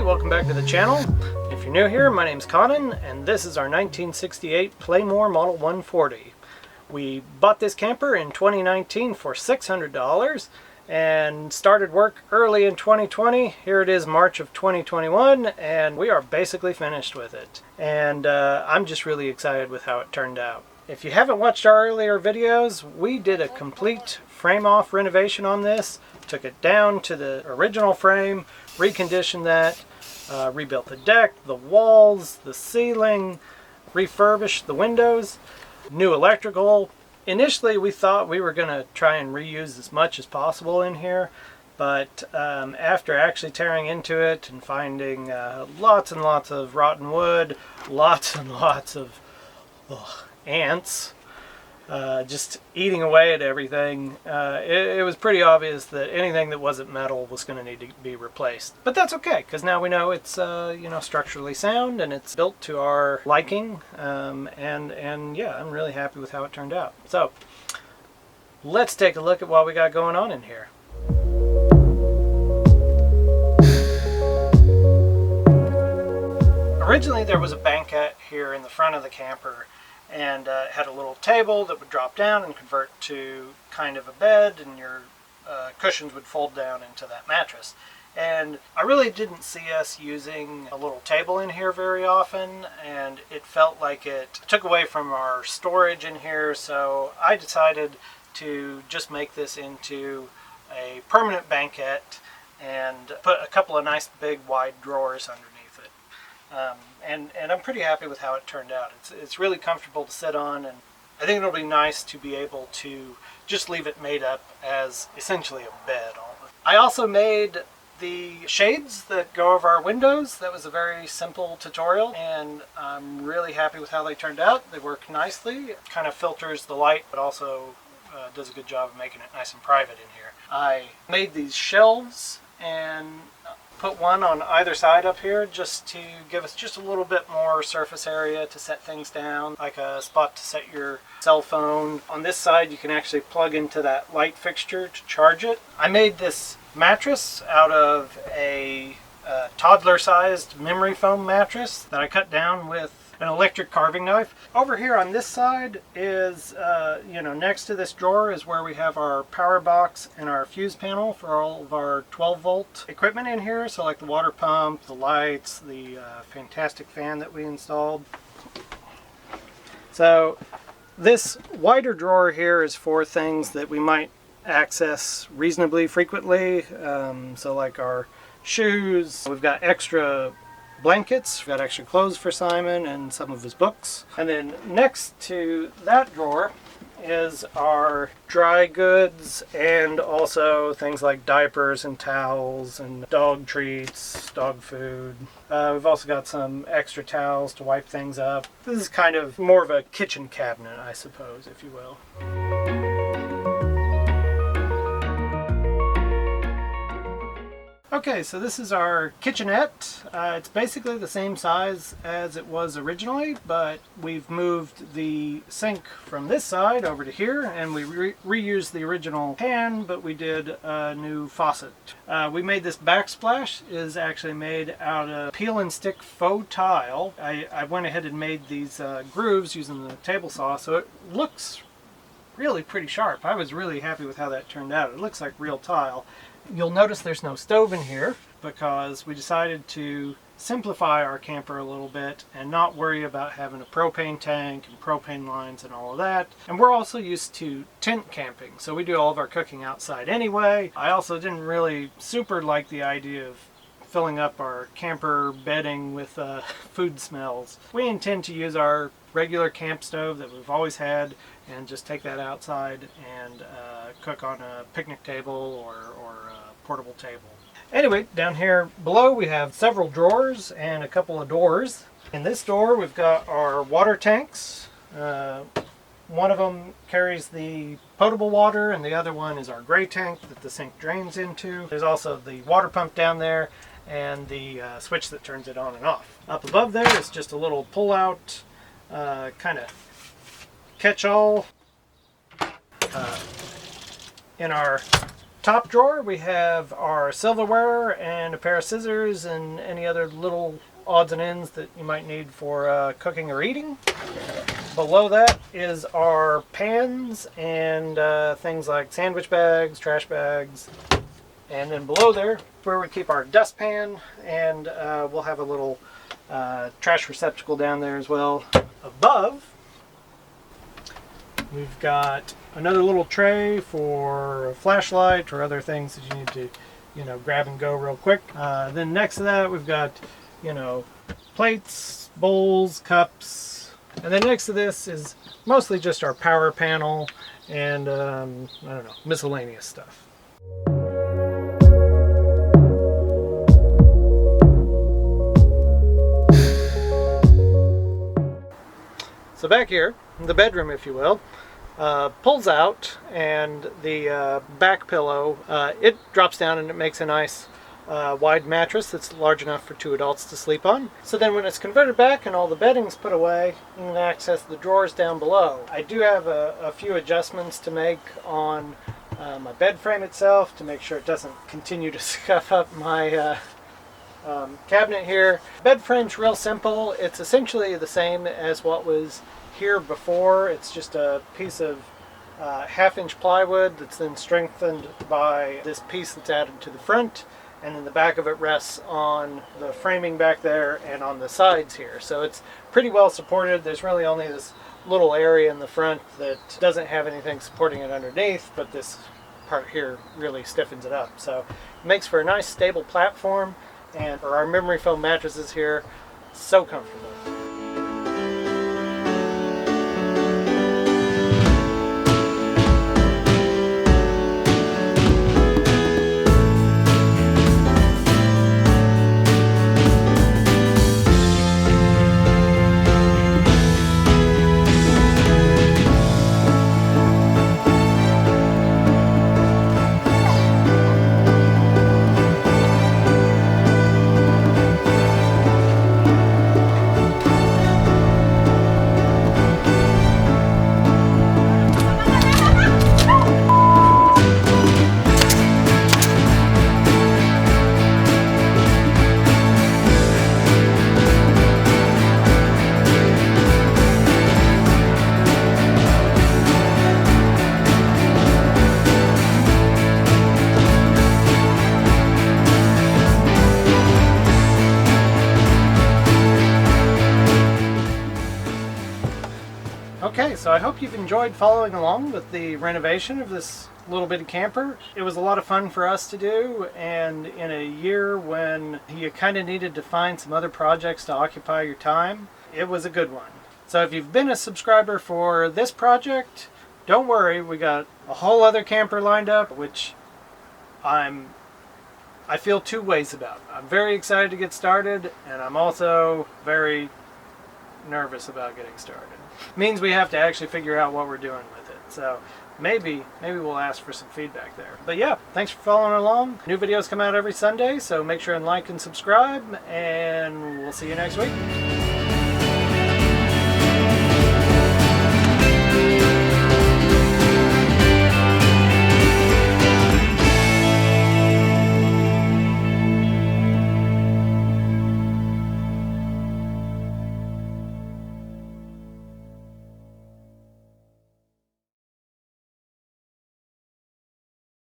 Welcome back to the channel. If you're new here, my name's Conan, and this is our 1968 Playmore Model 140. We bought this camper in 2019 for $600 and started work early in 2020. Here it is, March of 2021, and we are basically finished with it. And I'm just really excited with how it turned out. If you haven't watched our earlier videos, we did a complete frame-off renovation on this. Took it down to the original frame, reconditioned that, rebuilt the deck, the walls, the ceiling, refurbished the windows, new electrical. Initially we thought we were going to try and reuse as much as possible in here, but after actually tearing into it and finding lots and lots of rotten wood, lots and lots of ants, just eating away at everything, it was pretty obvious that anything that wasn't metal was going to need to be replaced. But that's okay, because now we know it's structurally sound and it's built to our liking, and yeah, I'm really happy with how it turned out. So let's take a look at what we got going on in here. Originally there was a banquette here in the front of the camper, and it had a little table that would drop down and convert to kind of a bed, and your cushions would fold down into that mattress. And I really didn't see us using a little table in here very often, and it felt like it took away from our storage in here, so I decided to just make this into a permanent banquette and put a couple of nice big wide drawers underneath it. And I'm pretty happy with how it turned out. It's really comfortable to sit on, and I think it'll be nice to be able to just leave it made up as essentially a bed. I also made the shades that go over our windows. That was a very simple tutorial, and I'm really happy with how they turned out. They work nicely. It kind of filters the light, but also does a good job of making it nice and private in here. I made these shelves and put one on either side up here just to give us just a little bit more surface area to set things down, like a spot to set your cell phone. On this side you can actually plug into that light fixture to charge it. I made this mattress out of a toddler-sized memory foam mattress that I cut down with an electric carving knife. Over here on this side is, next to this drawer is where we have our power box and our fuse panel for all of our 12-volt equipment in here. So like the water pump, the lights, the fantastic fan that we installed. So this wider drawer here is for things that we might access reasonably frequently. So like our shoes. We've got extra blankets. We've got extra clothes for Simon and some of his books. And then next to that drawer is our dry goods, and also things like diapers and towels and dog treats, dog food. We've also got some extra towels to wipe things up. This is kind of more of a kitchen cabinet, I suppose, if you will. Okay, so this is our kitchenette. It's basically the same size as it was originally, but we've moved the sink from this side over to here, and we reused the original pan, but we did a new faucet. We made this backsplash. It is actually made out of peel and stick faux tile. I went ahead and made these grooves using the table saw, so it looks really pretty sharp. I was really happy with how that turned out. It looks like real tile. You'll notice there's no stove in here because we decided to simplify our camper a little bit and not worry about having a propane tank and propane lines and all of that. And we're also used to tent camping, so we do all of our cooking outside anyway. I also didn't really super like the idea of filling up our camper bedding with food smells. We intend to use our regular camp stove that we've always had and just take that outside and cook on a picnic table or a portable table. Anyway, down here below we have several drawers and a couple of doors. In this door we've got our water tanks. One of them carries the potable water and the other one is our gray tank that the sink drains into. There's also the water pump down there and the switch that turns it on and off. Up above there is just a little pull-out kind of catch-all. In our top drawer we have our silverware and a pair of scissors and any other little odds and ends that you might need for cooking or eating. Below that is our pans and things like sandwich bags, trash bags. And then below there, where we keep our dustpan, and we'll have a little trash receptacle down there as well. Above, we've got another little tray for a flashlight or other things that you need to, grab and go real quick. Then next to that, we've got, plates, bowls, cups. And then next to this is mostly just our power panel and, miscellaneous stuff. So back here, the bedroom, if you will, pulls out, and the back pillow, it drops down and it makes a nice wide mattress that's large enough for 2 adults to sleep on. So then when it's converted back and all the bedding's put away, you can access the drawers down below. I do have a few adjustments to make on my bed frame itself to make sure it doesn't continue to scuff up my cabinet here. Bed frame's real simple. It's essentially the same as what was here before. It's just a piece of 1/2-inch plywood that's then strengthened by this piece that's added to the front, and then the back of it rests on the framing back there and on the sides here. So it's pretty well supported. There's really only this little area in the front that doesn't have anything supporting it underneath, but this part here really stiffens it up. So it makes for a nice stable platform, and for our memory foam mattresses here, so comfortable. Okay, so I hope you've enjoyed following along with the renovation of this little bitty camper. It was a lot of fun for us to do, and in a year when you kind of needed to find some other projects to occupy your time, it was a good one. So if you've been a subscriber for this project, don't worry, we got a whole other camper lined up, which I feel 2 ways about. I'm very excited to get started, and I'm also very nervous about getting started. Means we have to actually figure out what we're doing with it. So maybe we'll ask for some feedback there. But yeah, thanks for following along. New videos come out every Sunday, so make sure and like and subscribe, and we'll see you next week.